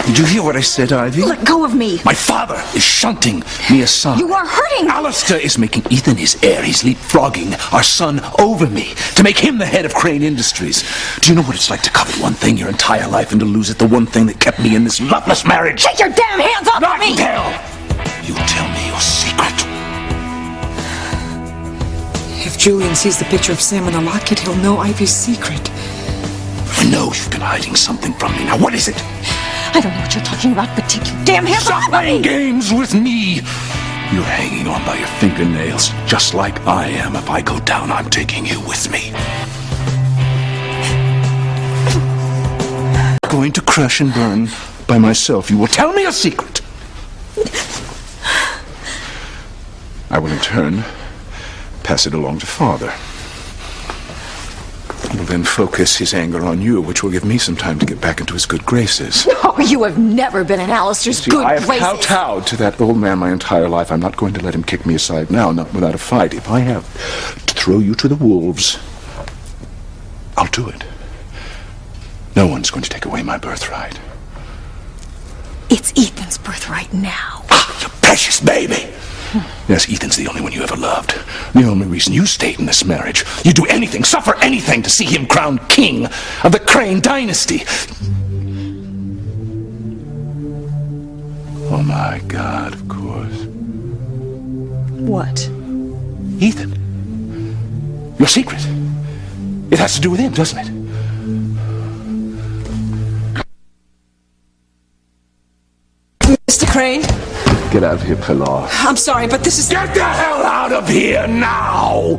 Did you hear what I said, Ivy? Let go of me. My father is shunting me aside. You are hurting me. Alistair is making Ethan his heir. He's leapfrogging our son over me to make him the head of Crane Industries. Do you know what it's like to covet one thing your entire life and to lose it, the one thing that kept me in this loveless marriage? Take your damn hands off of me! You tell me your secret. If Julian sees the picture of Sam in the locket, he'll know Ivy's secret. I know you've been hiding something from me. Now, what is it? I don't know what you're talking about, but take your damn hands off Stop of me! playing games with me! You're hanging on by your fingernails, just like I am. If I go down, I'm taking you with me. I'm going to crash and burn by myself. You will tell me a secret. I will in turn pass it along to Father. He will then focus his anger on you, which will give me some time to get back into his good graces. Oh, you have never been in Alistair's good I have graces. kowtowed to that old man my entire life. I'm not going to let him kick me aside now, not without a fight. If I have to throw you to the wolves, I'll do it. No one's going to take away my birthright. It's Ethan's birthright now. Ah, you precious baby! Yes, Ethan's the only one you ever loved. The only reason you stayed in this marriage. You'd do anything, suffer anything to see him crowned king of the Crane dynasty. Oh my God, of course. What? Ethan. Your secret. It has to do with him, doesn't it? Mr. Crane? Get out of here, Pilar. I'm sorry, but this is... Get the hell out of here now!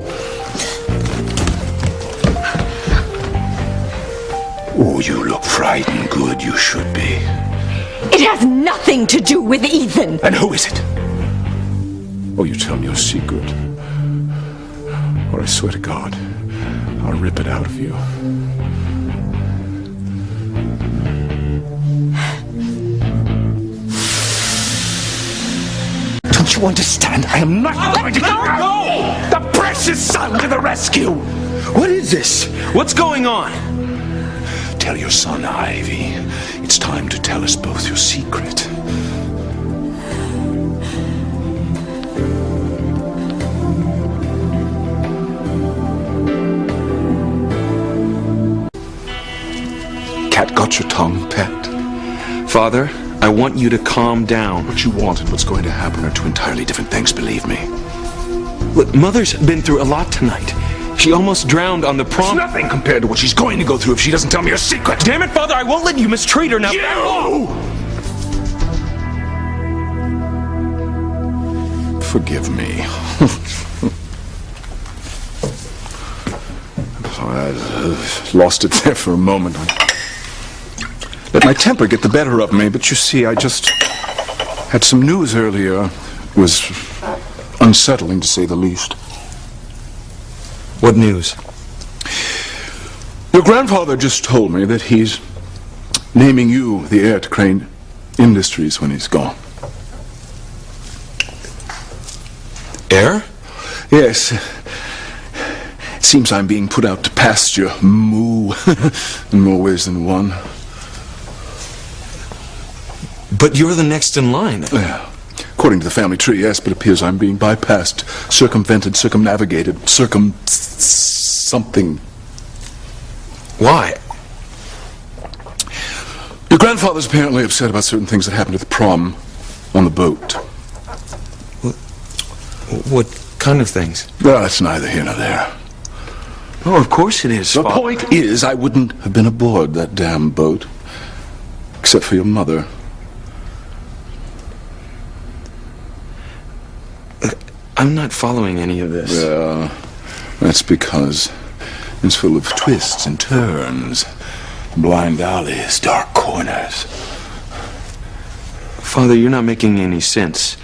Oh, you look frightened. Good, you should be. It has nothing to do with Ethan. And who is it? Oh, you tell me your secret. Or I swear to God, I'll rip it out of you. Don't you understand? I am not going to go! The precious son to the rescue! What is this? What's going on? Tell your son, Ivy. It's time to tell us both your secret. Cat got your tongue, pet? Father, I want you to calm down. What you want and what's going to happen are two entirely different things, believe me. Look, Mother's been through a lot tonight. She almost drowned on the prom. It's nothing compared to what she's going to go through if she doesn't tell me her secret. Damn it, Father, I won't let you mistreat her now. You! Forgive me. I lost it there for a moment. I let my temper get the better of me, but you see, I just had some news earlier. It was unsettling, to say the least. What news? Your grandfather just told me that he's naming you the heir to Crane Industries when he's gone. Heir? Yes. It seems I'm being put out to pasture, moo, in more ways than one. But you're the next in line. Yeah. According to the family tree, yes, but it appears I'm being bypassed, circumvented, circumnavigated, something. Why? Your grandfather's apparently upset about certain things that happened at the prom on the boat. What kind of things? Well, that's neither here nor there. Oh, of course it is, The Father. point is, I wouldn't have been aboard that damn boat, except for your mother. I'm not following any of this. Yeah, that's because it's full of twists and turns, blind alleys, dark corners. Father, you're not making any sense.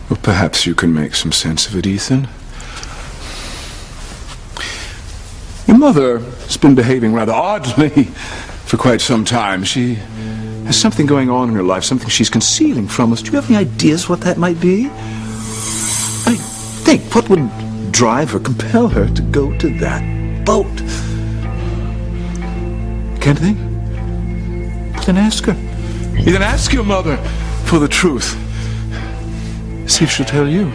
Well, perhaps you can make some sense of it, Ethan. Your mother has been behaving rather oddly for quite some time. She has something going on in her life, something she's concealing from us. Do you have any ideas what that might be? I think, what would drive her, compel her to go to that boat? Can't think? Then ask her. Ethan, ask your mother for the truth. See if she'll tell you.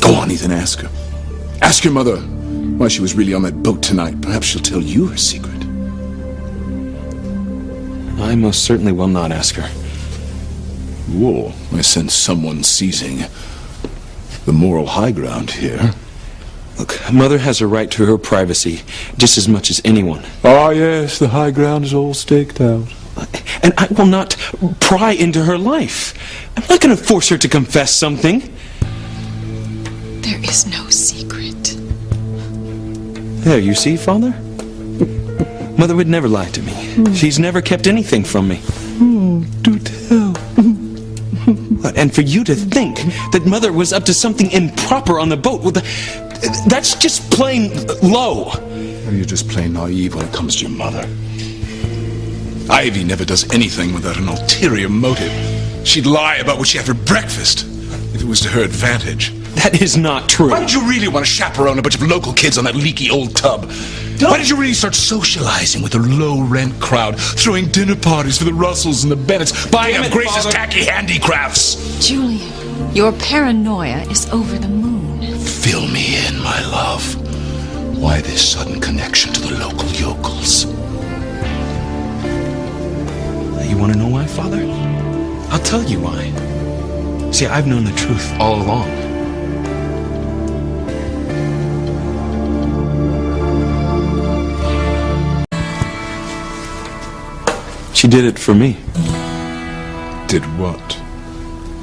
Go on, Ethan, ask her. Ask your mother why she was really on that boat tonight. Perhaps she'll tell you her secret. I most certainly will not ask her. Whoa, I sense someone seizing the moral high ground here. Look, Mother has a right to her privacy just as much as anyone. Ah, yes, the high ground is all staked out. And I will not pry into her life. I'm not going to force her to confess something. There is no secret. There, you see, Father? Mother would never lie to me. She's never kept anything from me. Do tell. And for you to think that Mother was up to something improper on the boat, well, that's just plain low. You're just plain naive when it comes to your mother. Ivy never does anything without an ulterior motive. She'd lie about what she had for breakfast if it was to her advantage. That is not true. Why did you really want to chaperone a bunch of local kids on that leaky old tub? Why did you really start socializing with a low-rent crowd, throwing dinner parties for the Russells and the Bennetts, buying up Grace's tacky handicrafts? Julian, your paranoia is over the moon. Fill me in, my love. Why this sudden connection to the local yokels? You want to know why, Father? I'll tell you why. See, I've known the truth all along. She did it for me. Did what?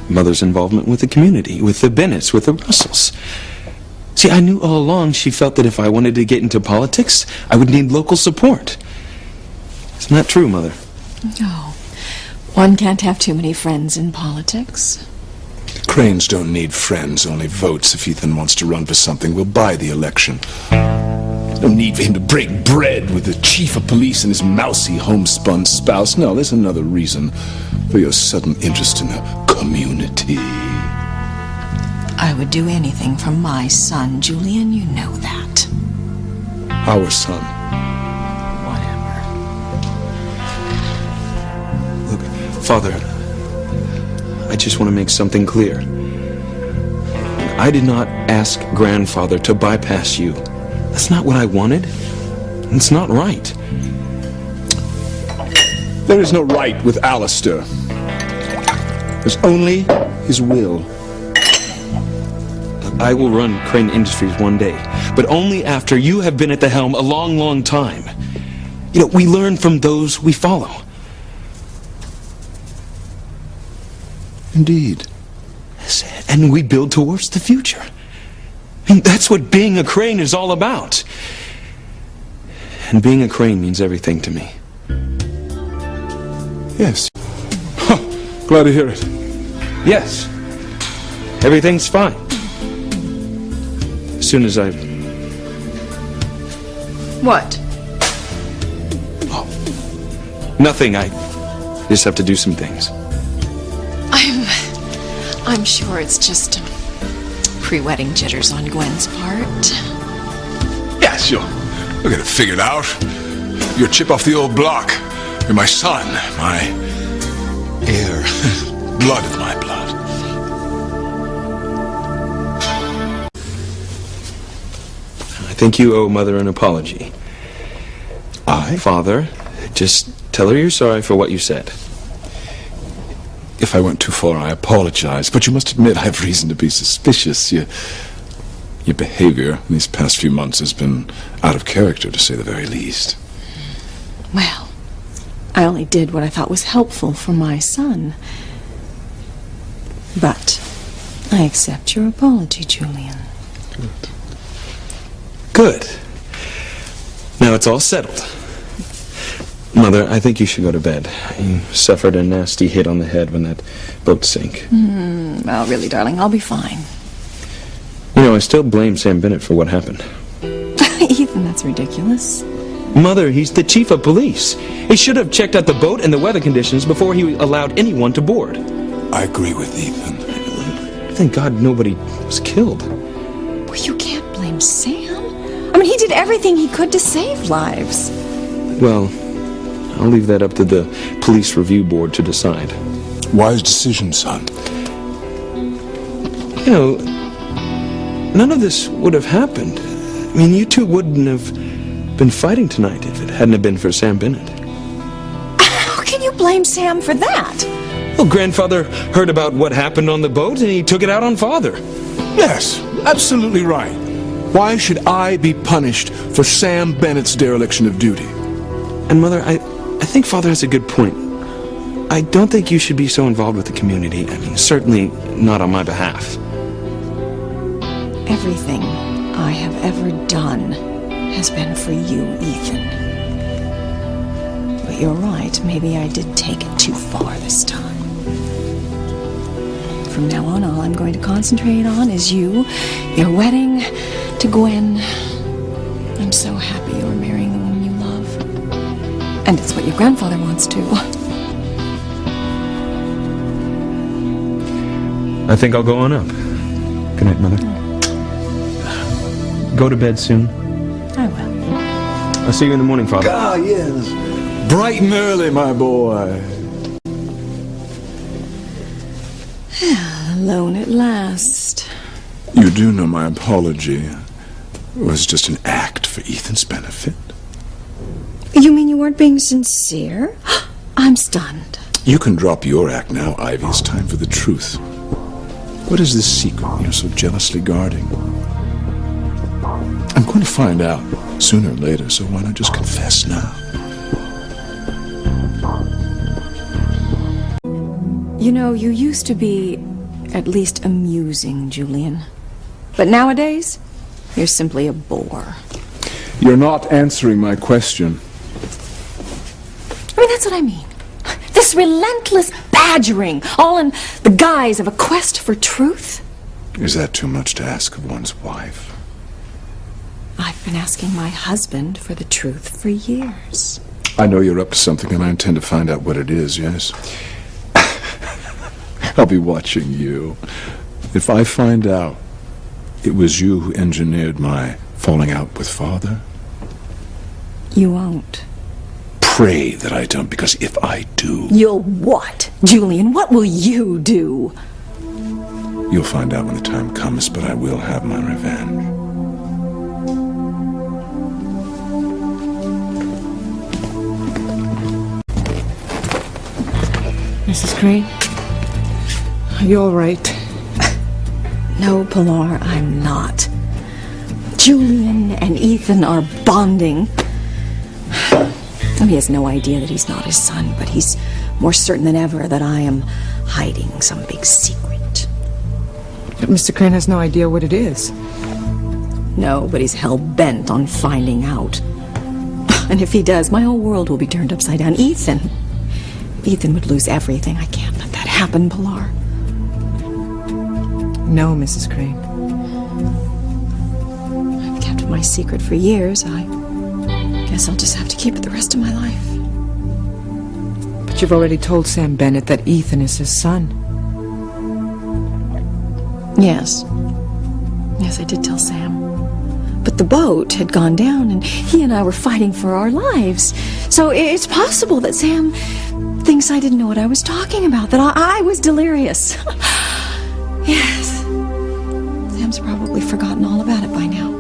Mother's involvement with the community, with the Bennetts, with the Russells. See, I knew all along she felt that if I wanted to get into politics, I would need local support. Isn't that true, Mother? No. One can't have too many friends in politics. Cranes don't need friends, only votes. If Ethan wants to run for something, we'll buy the election. No need for him to break bread with the chief of police and his mousy homespun spouse. No, there's another reason for your sudden interest in the community. I would do anything for my son, Julian. You know that. Our son. Look, Father, I just want to make something clear. I did not ask Grandfather to bypass you. That's not what I wanted. It's not right. There is no right with Alistair. There's only his will. I will run Crane Industries one day, but only after you have been at the helm a long, long time. You know, we learn from those we follow. Indeed. And we build towards the future. And that's what being a Crane is all about. And being a Crane means everything to me. Yes. Huh. Glad to hear it. Yes. Everything's fine. As soon as I... What? Oh. Nothing. I just have to do some things. I'm sure it's just pre-wedding jitters on Gwen's part. Yeah, sure. We'll get it figured out. You're a chip off the old block. You're my son, my heir. Blood of my blood. I think you owe Mother an apology. I? Father, just tell her you're sorry for what you said. If I went too far, I apologize. But you must admit I have reason to be suspicious. Your behavior in these past few months has been out of character, to say the very least. Well, I only did what I thought was helpful for my son. But I accept your apology, Julian. Good. Now it's all settled. Mother, I think you should go to bed. You suffered a nasty hit on the head when that boat sank. Well, really, darling, I'll be fine. You know, I still blame Sam Bennett for what happened. Ethan, that's ridiculous. Mother, he's the chief of police. He should have checked out the boat and the weather conditions before he allowed anyone to board. I agree with Ethan. Thank God nobody was killed. Well, you can't blame Sam. I mean, he did everything he could to save lives. Well, I'll leave that up to the police review board to decide. Wise decision, son. You know, none of this would have happened. I mean, you two wouldn't have been fighting tonight if it hadn't have been for Sam Bennett. How can you blame Sam for that? Well, Grandfather heard about what happened on the boat and he took it out on Father. Yes, absolutely right. Why should I be punished for Sam Bennett's dereliction of duty? And Mother, I think Father has a good point. I don't think you should be so involved with the community. I mean, certainly not on my behalf. Everything I have ever done has been for you, Ethan. But you're right, maybe I did take it too far this time. From now on, all I'm going to concentrate on is you, your wedding to Gwen. I'm so happy you're marrying the woman you love. And it's what your grandfather wants too. I think I'll go on up. Good night, Mother. Go to bed soon. I will. I'll see you in the morning, Father. Ah, yes. Bright and early, my boy. Alone at last. You do know my apology was just an act for Ethan's benefit. You mean you weren't being sincere? I'm stunned. You can drop your act now, Ivy. It's time for the truth. What is this secret you're so jealously guarding? I'm going to find out sooner or later, so why not just confess now? You know, you used to be at least amusing, Julian. But nowadays, you're simply a bore. You're not answering my question. I mean, that's what I mean. This relentless badgering, all in the guise of a quest for truth. Is that too much to ask of one's wife? I've been asking my husband for the truth for years. I know you're up to something, and I intend to find out what it is, yes? I'll be watching you. If I find out it was you who engineered my falling out with Father, You won't. pray that I don't, because if I do, You'll what? Julian, what will you do? you'll find out when the time comes, but I will have my revenge. Mrs. Crane? Are you all right? No, Pilar, I'm not. Julian and Ethan are bonding. He has no idea that he's not his son, but he's more certain than ever that I am hiding some big secret. But Mr. Crane has no idea what it is. No, but he's hell-bent on finding out. And if he does, my whole world will be turned upside down. Ethan would lose everything. I can't let that happen, Pilar. No, Mrs. Crane. I've kept my secret for years. I guess I'll just have to keep it the rest of my life. But you've already told Sam Bennett that Ethan is his son. Yes. Yes, I did tell Sam. But the boat had gone down, and he and I were fighting for our lives. So it's possible that Sam thinks I didn't know what I was talking about, that I was delirious. Yes. Sam's probably forgotten all about it by now.